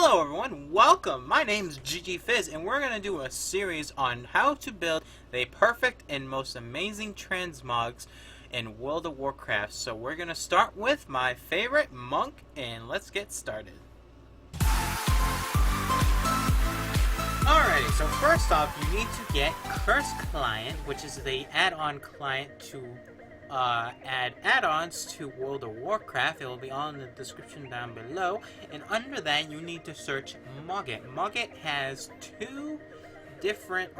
Hello everyone, welcome! My name's Fizz, and we're going to do a series on how to build the perfect and most amazing transmogs in World of Warcraft. So we're going to start with my favorite monk, and let's get started. Alrighty, so first off, you need to get Curse Client, which is the add-on client to add add-ons to World of Warcraft. It will be all in the description down below. And under that, you need to search Mogget. Mogget has three different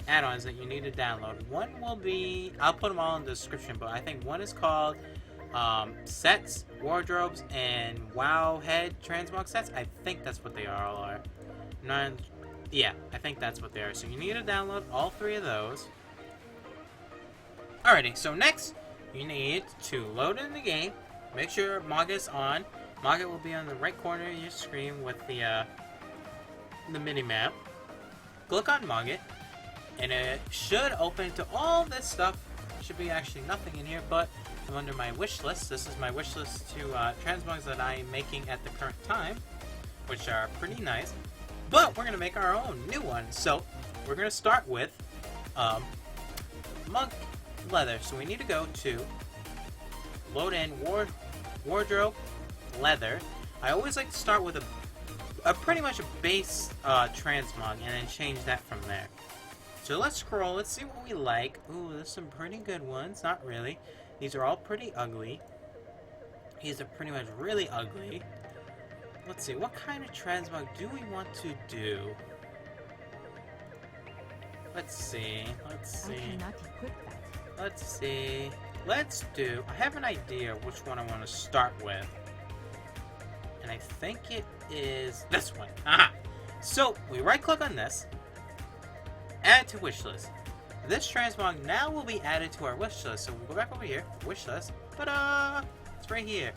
add-ons that you need to download. One will be, I'll put them all in the description, but I think one is called Sets, Wardrobes, and WoW Head Transmog Sets. I think that's what they all are. Yeah, I think that's what they are. So you need to download all three of those. Alrighty, so next, you need to load in the game. Make sure Mogget's on. Mogget will be on the right corner of your screen with the mini-map. Click on Mogget, and it should open to all this stuff. Should be actually nothing in here, but I'm under my wish list. This is my wish list to transmogs that I'm making at the current time, which are pretty nice. But we're going to make our own new one. So, we're going to start with Monk Leather. So we need to go to load in wardrobe leather. I always like to start with a pretty much a base transmog and then change that from there. So let's scroll. Let's see what we like. Ooh, there's some pretty good ones. Not really. These are all pretty ugly. These are pretty much really ugly. Let's see. What kind of transmog do we want to do? Let's see. Let's do, I have an idea which one I want to start with. And I think it is this one. Aha! So, we right click on this. Add to wish list. This transmog now will be added to our wish list. So we'll go back over here, wish list. Ta-da! It's right here.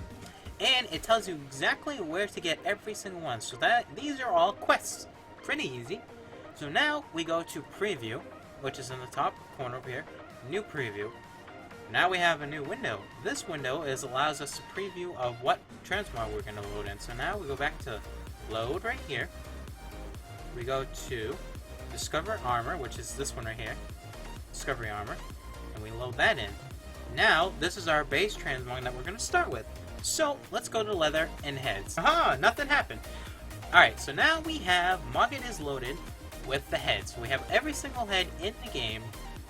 And it tells you exactly where to get every single one. So these are all quests. Pretty easy. So now we go to preview, which is in the top corner over here. New preview. Now we have a new window. This window allows us to preview of what transmog we're going to load in. So now we go back to load right here. We go to discover armor, which is this one right here. Discovery armor. And we load that in. Now this is our base transmog that we're going to start with. So let's go to leather and heads. Aha! Nothing happened. Alright, so now we have Mogget is loaded with the heads. So we have every single head in the game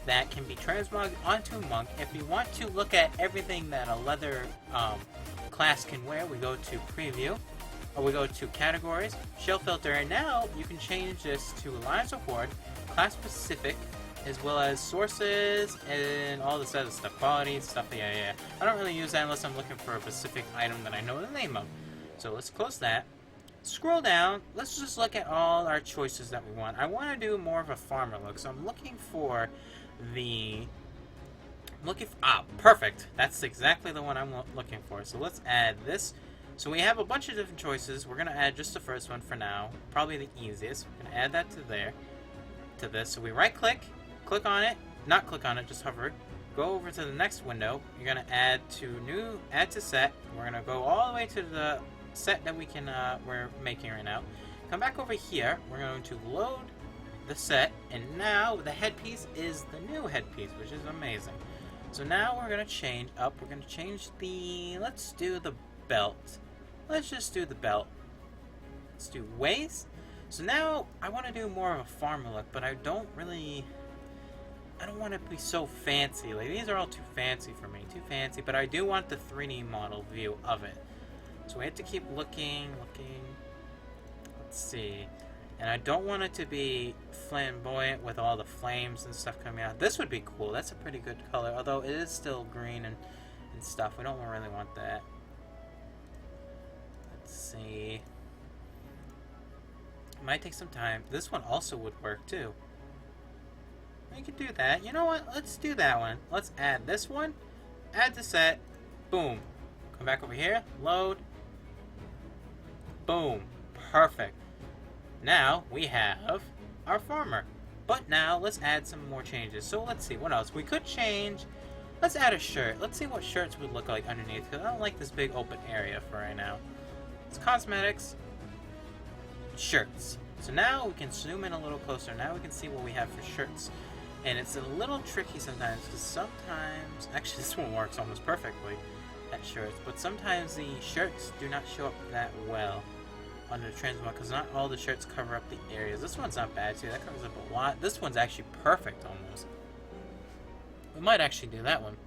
that can be transmogged onto a monk. If you want to look at everything that a leather class can wear, we go to preview, or we go to categories, show filter, and now you can change this to Alliance or Horde, class specific, as well as sources, and all this other stuff, quality stuff. Yeah. I don't really use that unless I'm looking for a specific item that I know the name of. So let's close that. Scroll down. Let's just look at all our choices that we want. I want to do more of a farmer look, so I'm looking for perfect. That's exactly the one I'm looking for. So let's add this. So we have a bunch of different choices. We're going to add just the first one for now. Probably the easiest. We're going to add that to this. So we right click, click on it, not click on it, just hover. Go over to the next window. You're going to add to set. We're going to go all the way to the set that we're making right now. Come back over here. We're going to load the set, and now the headpiece is the new headpiece, which is amazing. So now we're going to change up. We're going to change let's do the belt. Let's just do the belt. Let's do waist. So now I want to do more of a farmer look, but I don't want to be so fancy. Like, these are all too fancy for me. Too fancy, but I do want the 3D model view of it. So we have to keep looking. Let's see. And I don't want it to be flamboyant with all the flames and stuff coming out. This would be cool. That's a pretty good color, although it is still green and stuff. We don't really want that. Let's see. It might take some time. This one also would work too. We could do that. You know what? Let's do that one. Let's add this one. Add to set. Boom. Come back over here. Load. Boom. Perfect. Now we have our farmer. But now let's add some more changes. So let's see what else. We could change. Let's add a shirt. Let's see what shirts would look like underneath, because I don't like this big open area for right now. It's cosmetics, shirts. So now we can zoom in a little closer. Now we can see what we have for shirts. And it's a little tricky sometimes, because sometimes, actually this one works almost perfectly at shirts, but sometimes the shirts do not show up that well under Transmog, because not all the shirts cover up the areas. This one's not bad too, that covers up a lot. This one's actually perfect almost. We might actually do that one.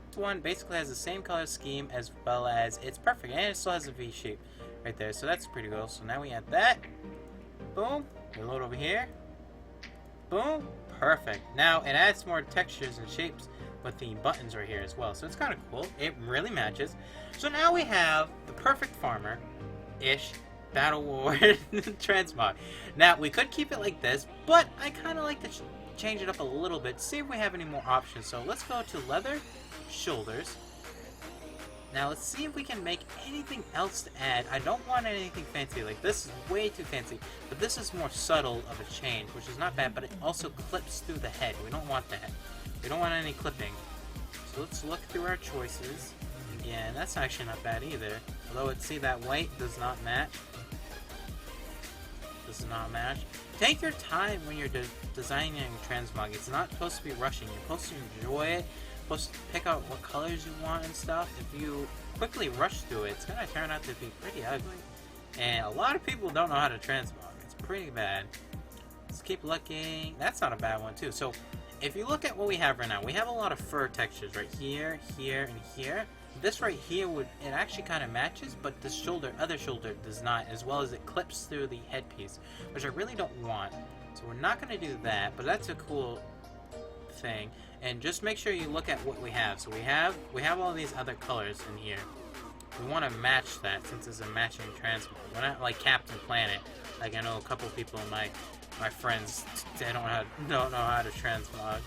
This one basically has the same color scheme as well as it's perfect, and it still has a V shape right there, so that's pretty cool. So now we add that. Boom. We load over here. Boom. Perfect. Now it adds more textures and shapes with the buttons right here as well, so it's kind of cool. It really matches. So now we have the perfect farmer-ish Battle War Transmog. Now we could keep it like this, but I kind of like to change it up a little bit, see if we have any more options. So let's go to leather, shoulders. Now let's see if we can make anything else to add. I don't want anything fancy, like this is way too fancy, but this is more subtle of a change, which is not bad, but it also clips through the head. We don't want that. We don't want any clipping. So let's look through our choices. Yeah, that's actually not bad either. Although it, see, that white does not match. Does not match. Take your time when you're designing Transmog. It's not supposed to be rushing. You're supposed to enjoy it. You're supposed to pick out what colors you want and stuff. If you quickly rush through it, it's gonna turn out to be pretty ugly. And a lot of people don't know how to Transmog. It's pretty bad. Let's keep looking. That's not a bad one too. So if you look at what we have right now, we have a lot of fur textures right here, here, and here. This right here it actually kind of matches, but the other shoulder does not, as well as it clips through the headpiece, which I really don't want. So we're not going to do that, but that's a cool thing. And just make sure you look at what we have. So we have all these other colors in here. We want to match that since it's a matching Transmog. We're not like Captain Planet. Like I know a couple people in my friends, they don't know how to Transmog.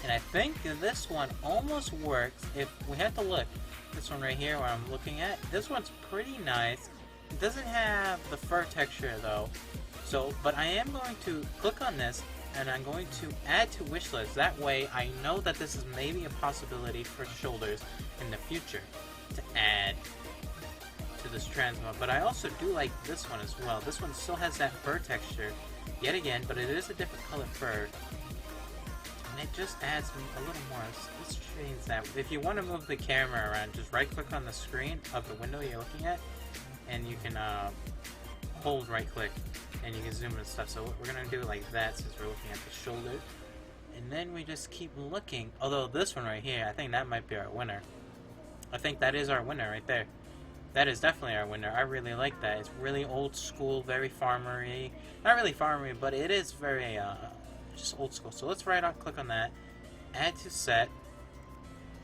And I think this one almost works. If we had to look, this one right here where I'm looking at, this one's pretty nice. It doesn't have the fur texture though. So, but I am going to click on this and I'm going to add to wish list. That way I know that this is maybe a possibility for shoulders in the future to add to this Transmog. But I also do like this one as well. This one still has that fur texture yet again, but it is a different color fur. And it just adds a little more. Let's change that. If you want to move the camera around, just right click on the screen of the window you're looking at and you can hold right click and you can zoom and stuff. So we're gonna do like that since we're looking at the shoulder, and then we just keep looking. Although this one right here, I think that might be our winner. I think that is our winner right there. That is definitely our winner. I really like that. It's really old school, very farmery. Not really farmery, but it is very just old school. So let's click on that, add to set,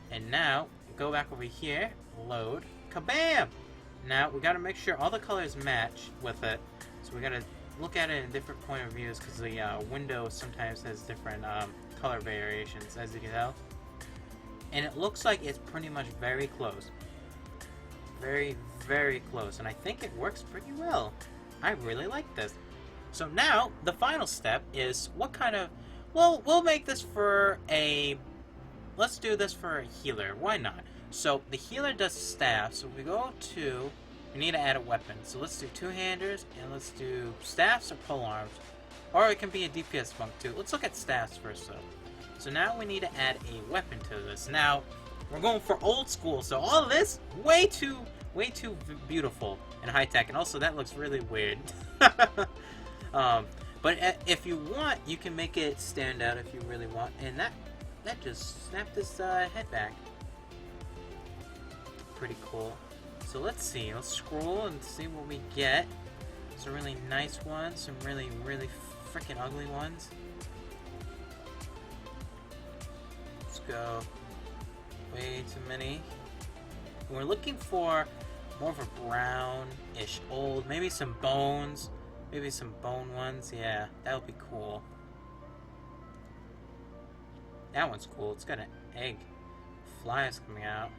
and now go back over here, load, kabam! Now we gotta make sure all the colors match with it. So we gotta look at it in different point of views because the window sometimes has different color variations, as you can tell. And it looks like it's pretty much very close. Very, very close. And I think it works pretty well. I really like this. So now, the final step is what kind of... Well, we'll make this for a... Let's do this for a healer. Why not? So, the healer does staff. So, we go to... We need to add a weapon. So, let's do two-handers, and let's do staffs or polearms. Or it can be a DPS monk, too. Let's look at staffs first, though. So, now we need to add a weapon to this. Now, we're going for old school. So, all of this, way too beautiful and high-tech. And also, that looks really weird. But if you want, you can make it stand out if you really want. And that just snapped this head back. Pretty cool. So let's see. Let's scroll and see what we get. Some really nice ones. Some really, really freaking ugly ones. Let's go. Way too many. We're looking for more of a brown-ish old. Maybe some bones. Maybe some bone ones. Yeah, that would be cool. That one's cool. It's got an egg. Flies coming out.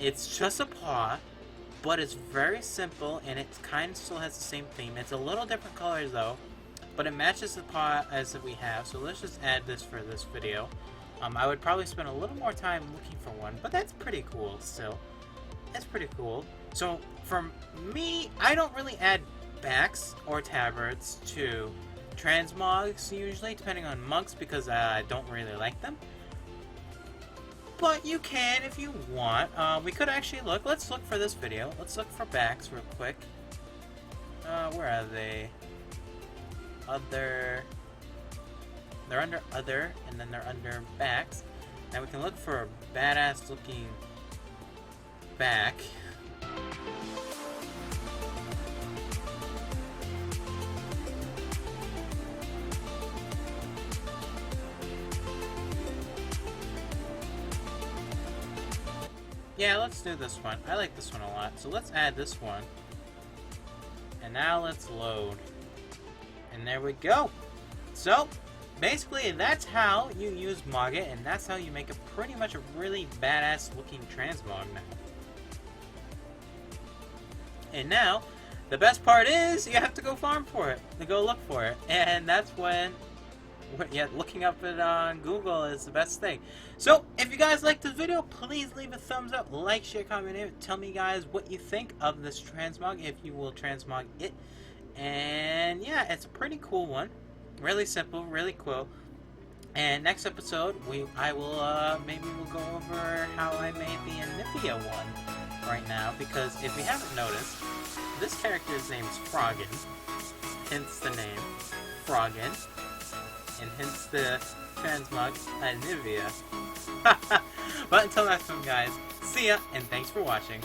It's just a paw, but it's very simple, and it kind of still has the same theme. It's a little different colors though, but it matches the paw as we have. So let's just add this for this video. I would probably spend a little more time looking for one, but that's pretty cool still. That's pretty cool. So for me, I don't really add backs or tabards to transmogs usually, depending on monks, because I don't really like them. But you can if you want. We could actually look. Let's look for this video. Let's look for backs real quick. Where are they? Other. They're under other, and then they're under backs. Now we can look for a badass looking back. Yeah, let's do this one. I like this one a lot. So let's add this one. And now let's load. And there we go. So, basically, that's how you use Mogget, and that's how you make a pretty much a really badass looking transmog now. And now, the best part is you have to go farm for it, to go look for it. And that's when, yeah, looking up it on Google is the best thing. So, if you guys liked this video, please leave a thumbs up, like, share, comment, tell me guys what you think of this transmog, if you will transmog it. And yeah, it's a pretty cool one. Really simple, really cool. And next episode, I will maybe we'll go over how I made the Anivia one right now, because if you haven't noticed, this character's name is Froggen, hence the name Froggen, and hence the transmog Anivia. But until next time, guys, see ya, and thanks for watching.